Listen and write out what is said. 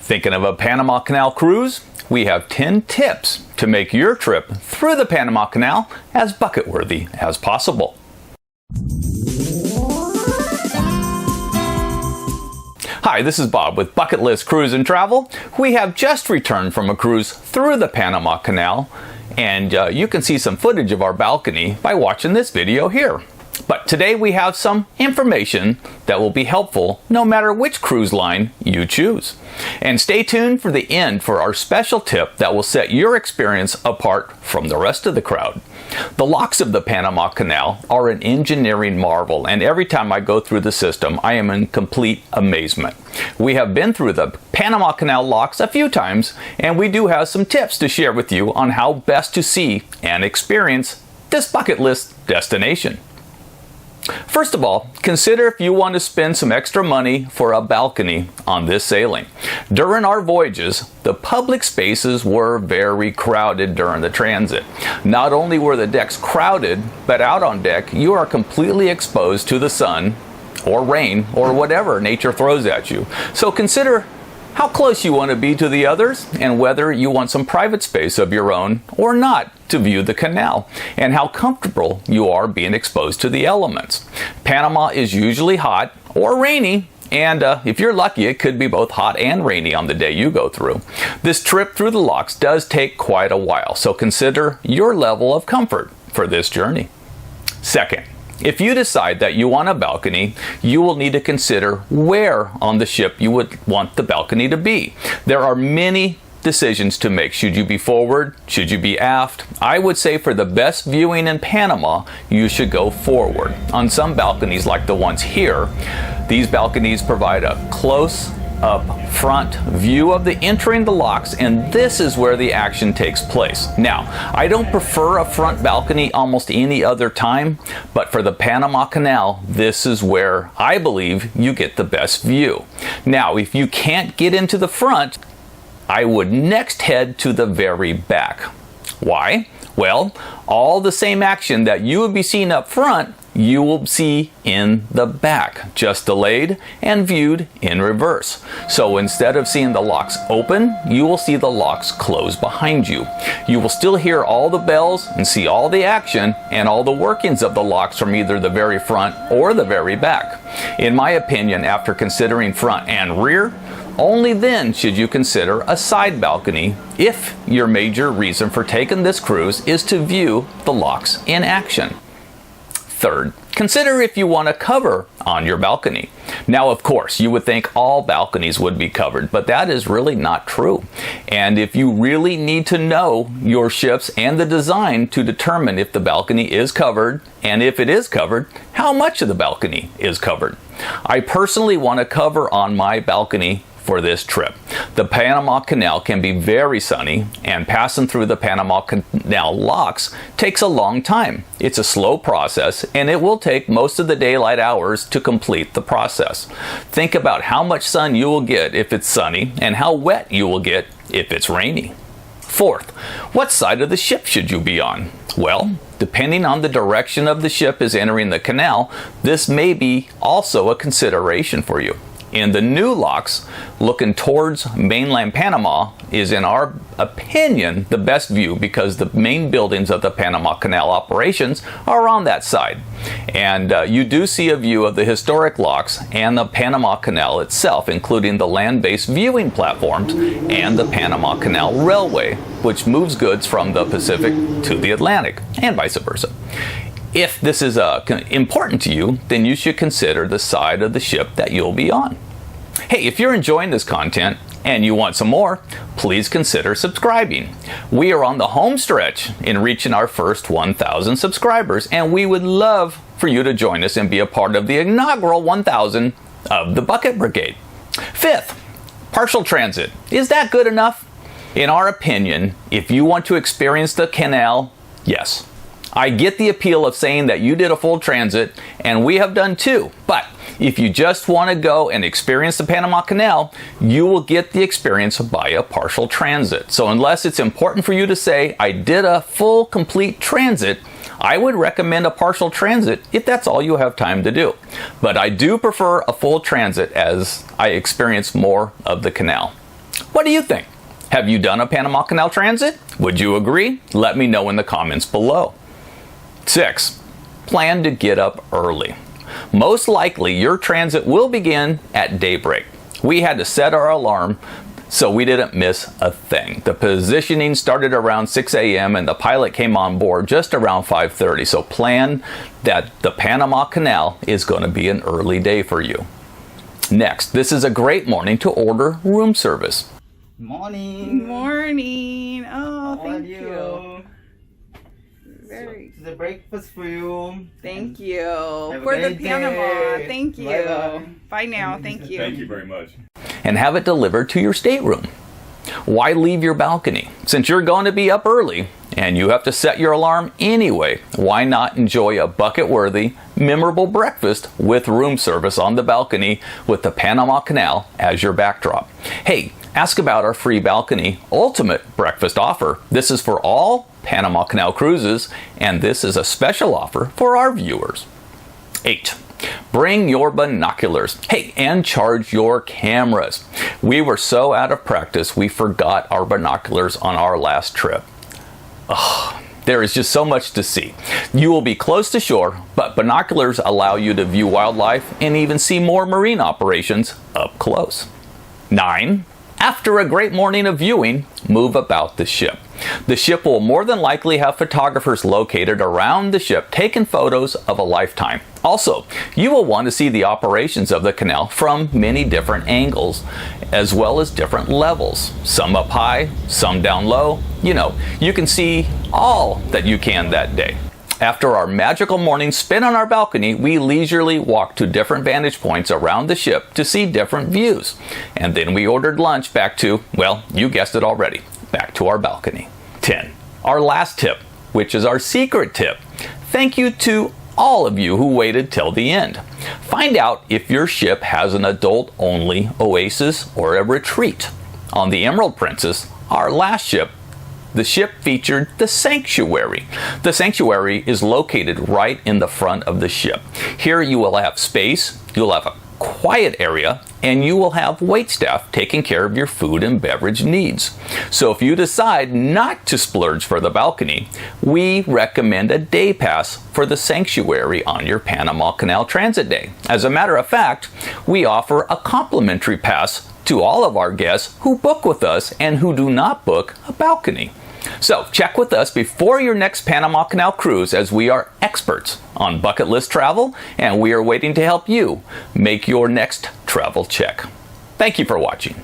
Thinking of a Panama Canal cruise? We have 10 tips to make your trip through the Panama Canal as bucket-worthy as possible. Hi, this is Bob with Bucket List Cruise and Travel. We have just returned from a cruise through the Panama Canal, and you can see some footage of our balcony by watching this video here. But today we have some information that will be helpful no matter which cruise line you choose. And stay tuned for the end for our special tip that will set your experience apart from the rest of the crowd. The locks of the Panama Canal are an engineering marvel, and every time I go through the system, I am in complete amazement. We have been through the Panama Canal locks a few times, and we do have some tips to share with you on how best to see and experience this bucket list destination. First of all, consider if you want to spend some extra money for a balcony on this sailing. During our voyages, the public spaces were very crowded during the transit. Not only were the decks crowded, but out on deck, you are completely exposed to the sun or rain or whatever nature throws at you. So consider how close you want to be to the others and whether you want some private space of your own or not to view the canal, and how comfortable you are being exposed to the elements. Panama is usually hot or rainy, and if you're lucky, it could be both hot and rainy on the day you go through. This trip through the locks does take quite a while, so consider your level of comfort for this journey. Second, if you decide that you want a balcony, you will need to consider where on the ship you would want the balcony to be. There are many decisions to make. Should you be forward? Should you be aft? I would say for the best viewing in Panama, you should go forward. On some balconies like the ones here, these balconies provide a close up front view of the entering the locks, and this is where the action takes place. Now, I don't prefer a front balcony almost any other time, but for the Panama Canal, this is where I believe you get the best view. Now, if you can't get into the front, I would next head to the very back. Why? Well, all the same action that you would be seeing up front, you will see in the back, just delayed and viewed in reverse. So instead of seeing the locks open, you will see the locks close behind you. You will still hear all the bells and see all the action and all the workings of the locks from either the very front or the very back. In my opinion, after considering front and rear, only then should you consider a side balcony if your major reason for taking this cruise is to view the locks in action. Third, consider if you want a cover on your balcony. Now, of course, you would think all balconies would be covered, but that is really not true. And if you really need to know your ships and the design to determine if the balcony is covered, and if it is covered, how much of the balcony is covered. I personally want a cover on my balcony for this trip. The Panama Canal can be very sunny, and passing through the Panama Canal locks takes a long time. It's a slow process, and it will take most of the daylight hours to complete the process. Think about how much sun you will get if it's sunny and how wet you will get if it's rainy. Fourth, what side of the ship should you be on? Well, depending on the direction of the ship is entering the canal, this may be also a consideration for you. In the new locks, looking towards mainland Panama is, in our opinion, the best view because the main buildings of the Panama Canal operations are on that side. And you do see a view of the historic locks and the Panama Canal itself, including the land-based viewing platforms and the Panama Canal Railway, which moves goods from the Pacific to the Atlantic, and vice versa. If this is important to you, then you should consider the side of the ship that you'll be on. Hey, if you're enjoying this content and you want some more, please consider subscribing. We are on the home stretch in reaching our first 1,000 subscribers, and we would love for you to join us and be a part of the inaugural 1,000 of the Bucket Brigade. Fifth, partial transit. Is that good enough? In our opinion, if you want to experience the canal, yes. I get the appeal of saying that you did a full transit, and we have done too, but if you just want to go and experience the Panama Canal, you will get the experience by a partial transit. So unless it's important for you to say, I did a full, complete transit, I would recommend a partial transit if that's all you have time to do. But I do prefer a full transit as I experience more of the canal. What do you think? Have you done a Panama Canal transit? Would you agree? Let me know in the comments below. 6. Plan to get up early. Most likely your transit will begin at daybreak. We had to set our alarm so we didn't miss a thing. The positioning started around 6 a.m. and the pilot came on board just around 5:30. So plan that the Panama Canal is going to be an early day for you. Next, this is a great morning to order room service. Morning. Morning. Oh, How thank are you. Very. So, the breakfast for you. Thank you Have a for the great Panama. day. Thank you. Bye-bye. Bye now. Thank you. Thank you very much. And have it delivered to your stateroom. Why leave your balcony? Since you're going to be up early and you have to set your alarm anyway, why not enjoy a bucket-worthy, memorable breakfast with room service on the balcony with the Panama Canal as your backdrop? Hey, ask about our free balcony ultimate breakfast offer. This is for all Panama Canal cruises, and this is a special offer for our viewers. 8. Bring your binoculars. Hey, and charge your cameras. We were so out of practice, we forgot our binoculars on our last trip. There is just so much to see. You will be close to shore, but binoculars allow you to view wildlife and even see more marine operations up close. 9. After a great morning of viewing, move about the ship. The ship will more than likely have photographers located around the ship taking photos of a lifetime. Also, you will want to see the operations of the canal from many different angles, as well as different levels. Some up high, some down low. You can see all that you can that day. After our magical morning spent on our balcony, we leisurely walked to different vantage points around the ship to see different views. And then we ordered lunch back to, well, you guessed it already, back to our balcony. 10. Our last tip, which is our secret tip. Thank you to all of you who waited till the end. Find out if your ship has an adult-only oasis or a retreat. On the Emerald Princess, our last ship, the ship featured the sanctuary. The sanctuary is located right in the front of the ship. Here you will have space, you'll have a quiet area, and you will have waitstaff taking care of your food and beverage needs. So if you decide not to splurge for the balcony, we recommend a day pass for the sanctuary on your Panama Canal Transit Day. As a matter of fact, we offer a complimentary pass to all of our guests who book with us and who do not book a balcony. So check with us before your next Panama Canal cruise, as we are experts on bucket list travel and we are waiting to help you make your next travel check. Thank you for watching.